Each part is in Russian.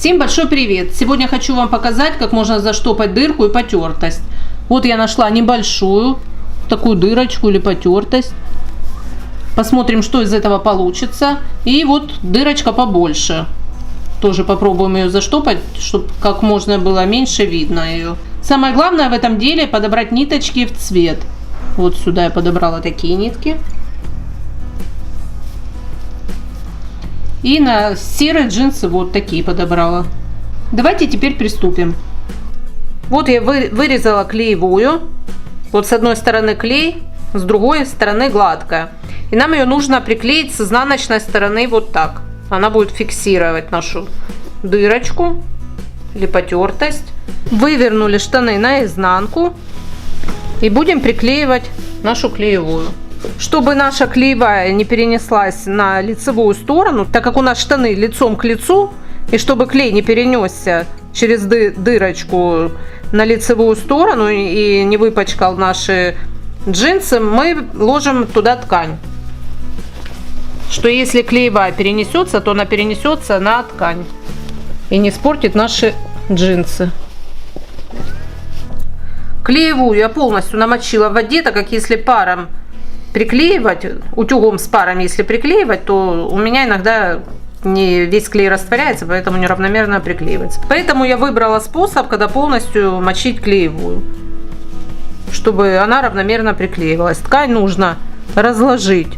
Всем большой привет! Сегодня хочу вам показать, как можно заштопать дырку и потертость. Вот я нашла небольшую такую дырочку или потертость. Посмотрим, что из этого получится. И вот дырочка побольше. Тоже попробуем ее заштопать, чтобы как можно было меньше видно ее. Самое главное в этом деле подобрать ниточки в цвет. Вот сюда я подобрала такие нитки. И на серые джинсы вот такие подобрала. Давайте теперь приступим. Вот я вырезала клеевую. Вот с одной стороны клей, с другой стороны гладкая. И нам ее нужно приклеить с изнаночной стороны вот так. Она будет фиксировать нашу дырочку или потертость. Вывернули штаны наизнанку и будем приклеивать нашу клеевую. Чтобы наша клеевая не перенеслась на лицевую сторону, так как у нас штаны лицом к лицу, и чтобы клей не перенесся через дырочку на лицевую сторону и не выпачкал наши джинсы, мы ложим туда ткань. Что если клеевая перенесется, то она перенесется на ткань и не испортит наши джинсы. Клеевую я полностью намочила в воде, так как если паром приклеивать, утюгом с паром если приклеивать, то у меня иногда не весь клей растворяется, поэтому неравномерно приклеивается. Поэтому я выбрала способ, когда полностью мочить клеевую, чтобы она равномерно приклеивалась. Ткань нужно разложить,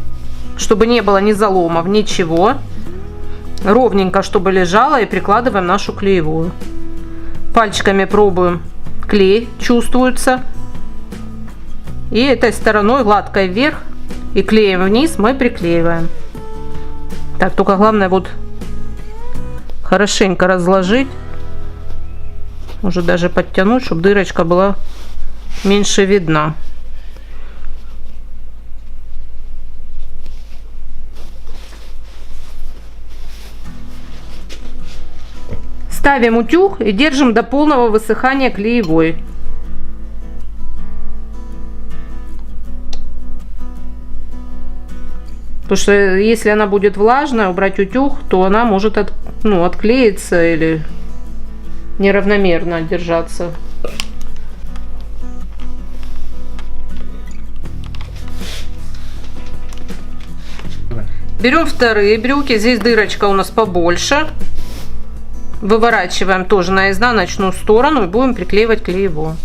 чтобы не было ни заломов, ничего. Ровненько, чтобы лежала, и прикладываем нашу клеевую. Пальчиками пробуем, клей чувствуется. И этой стороной гладкой вверх и клеем вниз мы приклеиваем. Так, только главное вот хорошенько разложить. Уже даже подтянуть, чтобы дырочка была меньше видна. Ставим утюг и держим до полного высыхания клеевой. Потому что если она будет влажная, убрать утюг, то она может отклеиться или неравномерно держаться. Берем вторые брюки. Здесь дырочка у нас побольше. Выворачиваем тоже на изнаночную сторону и будем приклеивать клеевую.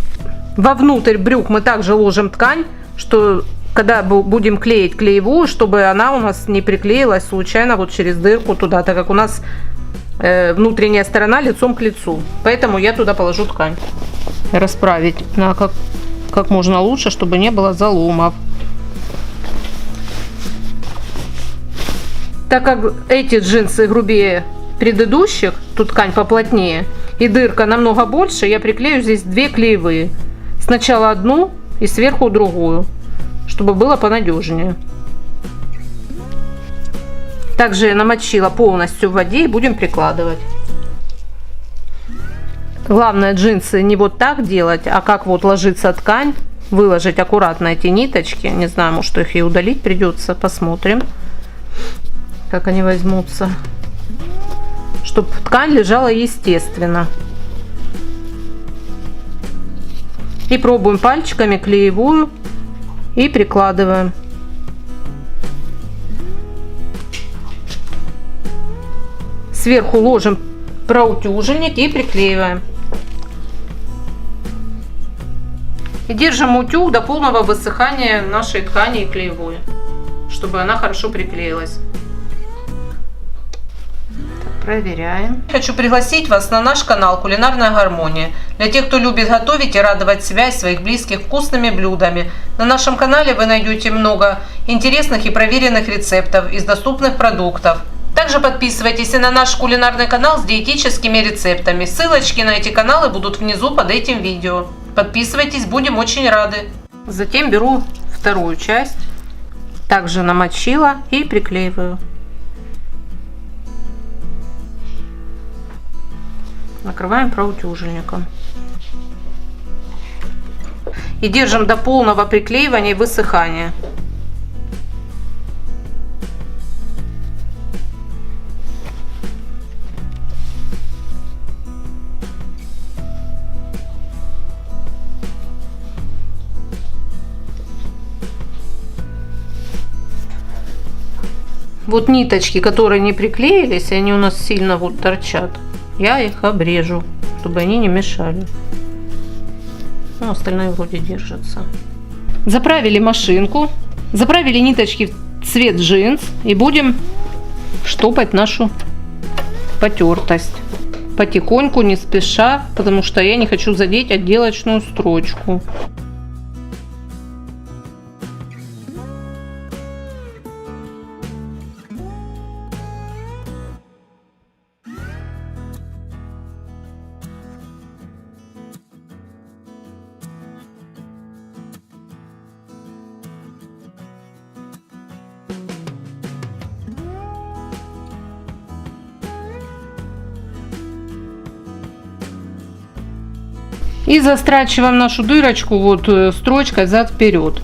Вовнутрь брюк мы также ложим ткань, что когда будем клеить клеевую, чтобы она у нас не приклеилась случайно вот через дырку туда, так как у нас внутренняя сторона лицом к лицу. Поэтому я туда положу ткань. Расправить на как можно лучше, чтобы не было заломов. Так как эти джинсы грубее предыдущих, тут ткань поплотнее и дырка намного больше, я приклею здесь две клеевые. Сначала одну и сверху другую, чтобы было понадежнее. Также я намочила полностью в воде и будем прикладывать. Главное джинсы не вот так делать, а как вот ложится ткань, выложить аккуратно эти ниточки. Не знаю, может их и удалить придется, посмотрим, как они возьмутся. Чтобы ткань лежала естественно. И пробуем пальчиками клеевую и прикладываем. Сверху ложим проутюженник и приклеиваем. И держим утюг до полного высыхания нашей ткани и клеевой, чтобы она хорошо приклеилась. Проверяем. Хочу пригласить вас на наш канал «Кулинарная гармония». Для тех, кто любит готовить и радовать себя и своих близких вкусными блюдами. На нашем канале вы найдете много интересных и проверенных рецептов из доступных продуктов. Также подписывайтесь и на наш кулинарный канал с диетическими рецептами. Ссылочки на эти каналы будут внизу под этим видео. Подписывайтесь, будем очень рады. Затем беру вторую часть. Также намочила и приклеиваю. Накрываем проутюженником. И держим до полного приклеивания и высыхания. Вот ниточки, которые не приклеились, они у нас сильно вот торчат. Я их обрежу, чтобы они не мешали. Ну, остальное вроде держится. Заправили машинку. Заправили ниточки в цвет джинс. И будем штопать нашу потертость. Потихоньку, не спеша, потому что я не хочу задеть отделочную строчку. И застрачиваем нашу дырочку вот строчкой зад вперед.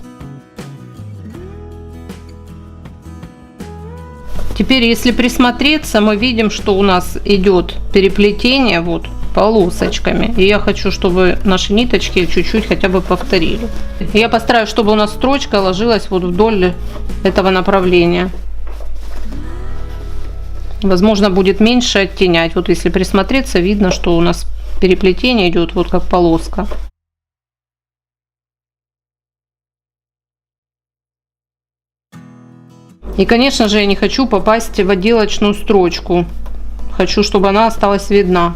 Теперь, если присмотреться, мы видим, что у нас идет переплетение вот полосочками. И я хочу, чтобы наши ниточки чуть-чуть хотя бы повторили. Я постараюсь, чтобы у нас строчка ложилась вот вдоль этого направления. Возможно, будет меньше оттенять. Вот если присмотреться, видно, что у нас переплетение идет вот как полоска. И, конечно же, я не хочу попасть в отделочную строчку. Хочу, чтобы она осталась видна.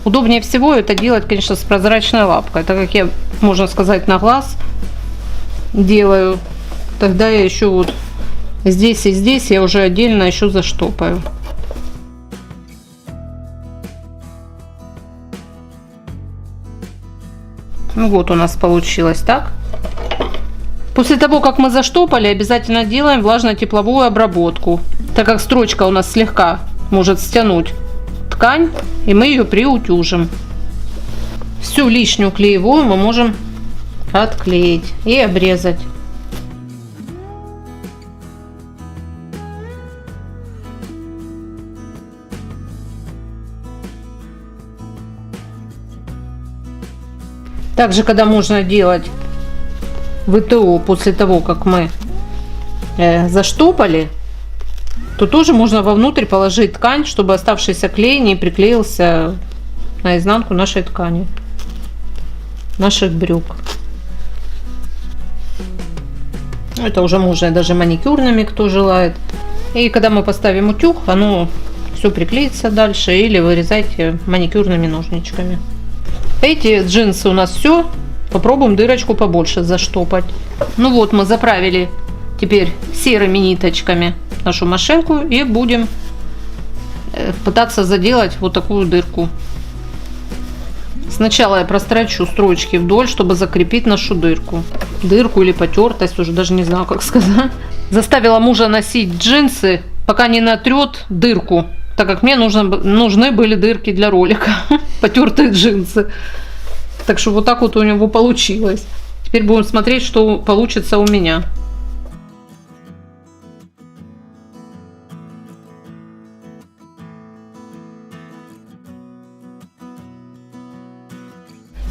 Удобнее всего это делать, конечно, с прозрачной лапкой, так как я, можно сказать, на глаз делаю. Тогда я еще вот здесь и здесь я уже отдельно еще заштопаю. Ну вот у нас получилось так. После того, как мы заштопали, обязательно делаем влажно-тепловую обработку, так как строчка у нас слегка может стянуть ткань, и мы ее приутюжим. Всю лишнюю клеевую мы можем отклеить и обрезать. Также, когда можно делать ВТО после того, как мы заштопали, то тоже можно вовнутрь положить ткань, чтобы оставшийся клей не приклеился на изнанку нашей ткани, наших брюк. Это уже можно даже маникюрными, кто желает. И когда мы поставим утюг, оно все приклеится дальше, или вырезайте маникюрными ножничками. Эти джинсы у нас все. Попробуем дырочку побольше заштопать. Ну вот, мы заправили теперь серыми ниточками нашу машинку и будем пытаться заделать вот такую дырку. Сначала я прострочу строчки вдоль, чтобы закрепить нашу дырку. Дырку или потертость, уже даже не знаю, как сказать. Заставила мужа носить джинсы, пока не натрет дырку, так как мне нужны были дырки для ролика. Потертые джинсы. Так что вот так вот у него получилось. Теперь будем смотреть, что получится у меня.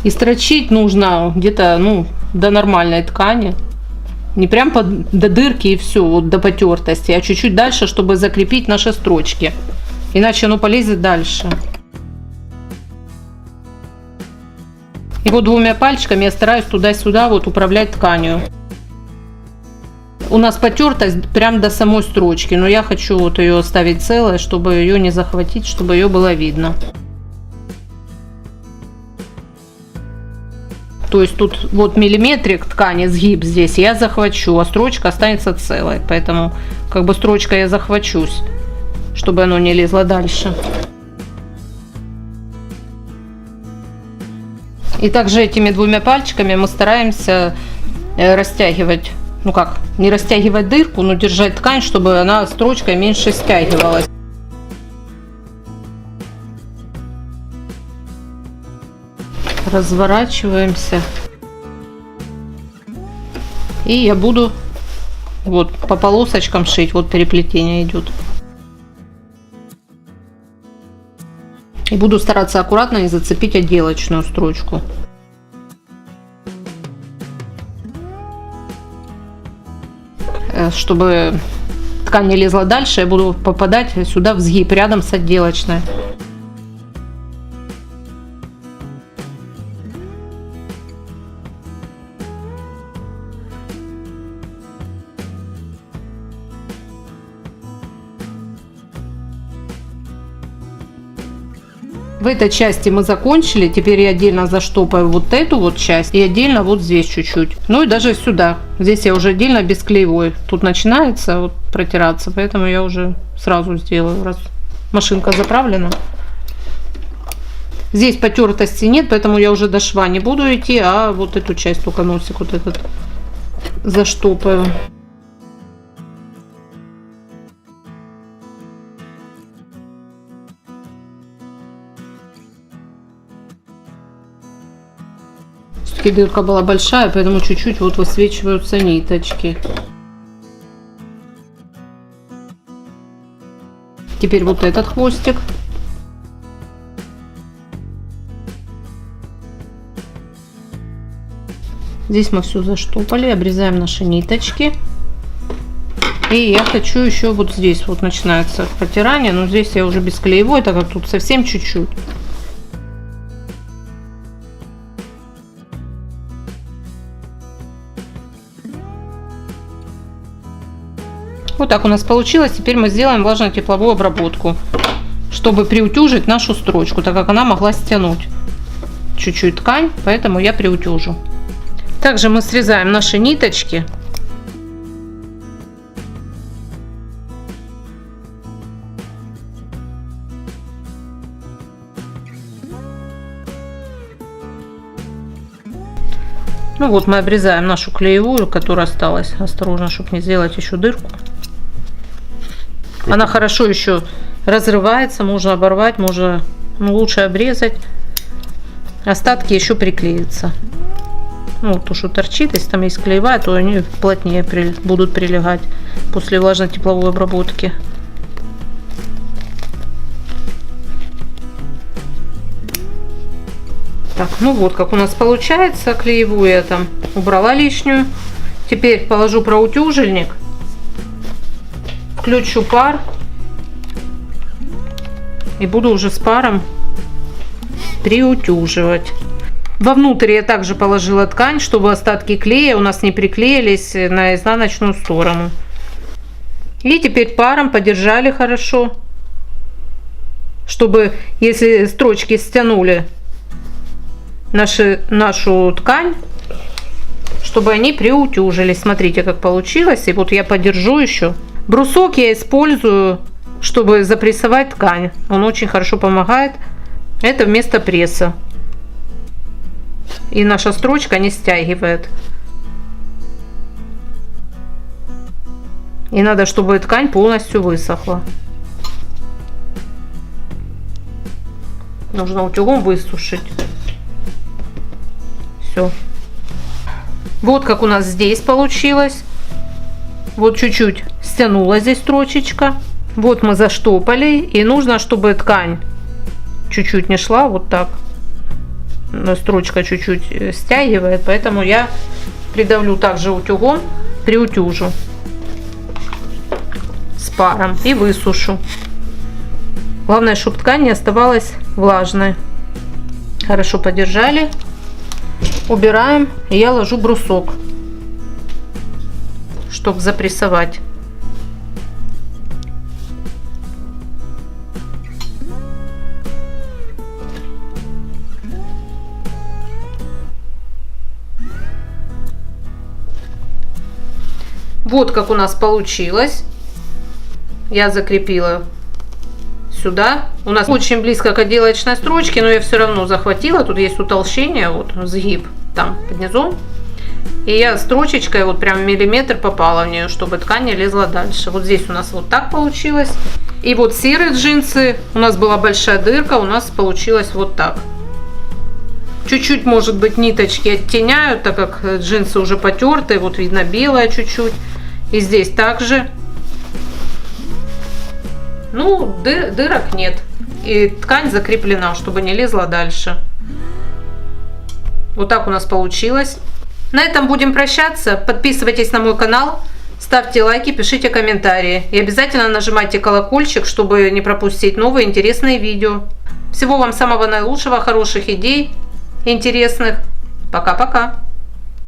И строчить нужно где-то, до нормальной ткани. Не прям до дырки и все, вот до потертости, а чуть-чуть дальше, чтобы закрепить наши строчки. Иначе оно полезет дальше. И вот двумя пальчиками я стараюсь туда-сюда вот управлять тканью. У нас потертость прям до самой строчки, но я хочу вот ее оставить целой, чтобы ее не захватить, чтобы ее было видно. То есть тут вот миллиметрик ткани, сгиб здесь я захвачу, а строчка останется целой. Поэтому как бы строчкой я захвачусь, чтобы оно не лезло дальше. И также этими двумя пальчиками мы стараемся растягивать, не растягивать дырку, но держать ткань, чтобы она строчкой меньше стягивалась. Разворачиваемся. И я буду Вот по полосочкам шить, вот переплетение идет. И буду стараться аккуратно не зацепить отделочную строчку. Чтобы ткань не лезла дальше, я буду попадать сюда в сгиб рядом с отделочной. В этой части мы закончили, теперь я отдельно заштопаю вот эту вот часть и отдельно вот здесь чуть-чуть. Ну и даже сюда. Здесь я уже отдельно без клеевой. Тут начинается вот протираться, поэтому я уже сразу сделаю, раз машинка заправлена. Здесь потертости нет, поэтому я уже до шва не буду идти, а вот эту часть, только носик вот этот заштопаю. Дырка была большая, поэтому чуть-чуть вот высвечиваются ниточки. Теперь вот этот хвостик. Здесь мы все заштопали, обрезаем наши ниточки. И я хочу еще вот здесь вот начинается протирание, но здесь я уже без клеевой, так как тут совсем чуть-чуть. Вот так у нас получилось. Теперь мы сделаем влажно-тепловую обработку, чтобы приутюжить нашу строчку, так как она могла стянуть чуть-чуть ткань, поэтому я приутюжу. Также мы срезаем наши ниточки. Ну вот мы обрезаем нашу клеевую, которая осталась. Осторожно, чтобы не сделать еще дырку. Она хорошо еще разрывается, можно оборвать, можно, лучше обрезать. Остатки еще приклеятся. Ну, то, что торчит, если там есть клеевая, то они плотнее будут прилегать после влажно-тепловой обработки. Так, ну вот как у нас получается. Клеевую я там убрала лишнюю. Теперь положу проутюжильник. Включу пар. И буду уже с паром приутюживать. Вовнутрь я также положила ткань, чтобы остатки клея у нас не приклеились на изнаночную сторону. И теперь паром подержали хорошо. Чтобы, если строчки стянули нашу ткань, чтобы они приутюжились. Смотрите, как получилось. И вот я подержу еще. Брусок я использую, чтобы запрессовать ткань. Он очень хорошо помогает. Это вместо пресса. И наша строчка не стягивает. И надо, чтобы ткань полностью высохла. Нужно утюгом высушить. Все. Вот как у нас здесь получилось. Вот чуть-чуть стянула здесь строчечка. Вот мы заштопали. И нужно, чтобы ткань чуть-чуть не шла. Вот так. Строчка чуть-чуть стягивает. Поэтому я придавлю также утюгом. Приутюжу с паром. И высушу. Главное, чтобы ткань не оставалась влажной. Хорошо подержали. Убираем, и я ложу брусок, чтобы запрессовать. Вот как у нас получилось. Я закрепила сюда. У нас очень близко к отделочной строчке, но я все равно захватила. Тут есть утолщение, вот сгиб там под низом. И я строчечкой вот прям миллиметр попала в нее, чтобы ткань не лезла дальше. Вот здесь у нас вот так получилось. И вот серые джинсы, у нас была большая дырка, у нас получилось вот так. Чуть-чуть, может быть, ниточки оттеняют, так как джинсы уже потертые. Вот видно белое чуть-чуть. И здесь также. Ну, дырок нет. И ткань закреплена, чтобы не лезла дальше. Вот так у нас получилось. На этом будем прощаться. Подписывайтесь на мой канал, ставьте лайки, пишите комментарии. И обязательно нажимайте колокольчик, чтобы не пропустить новые интересные видео. Всего вам самого наилучшего, хороших идей, интересных. Пока-пока.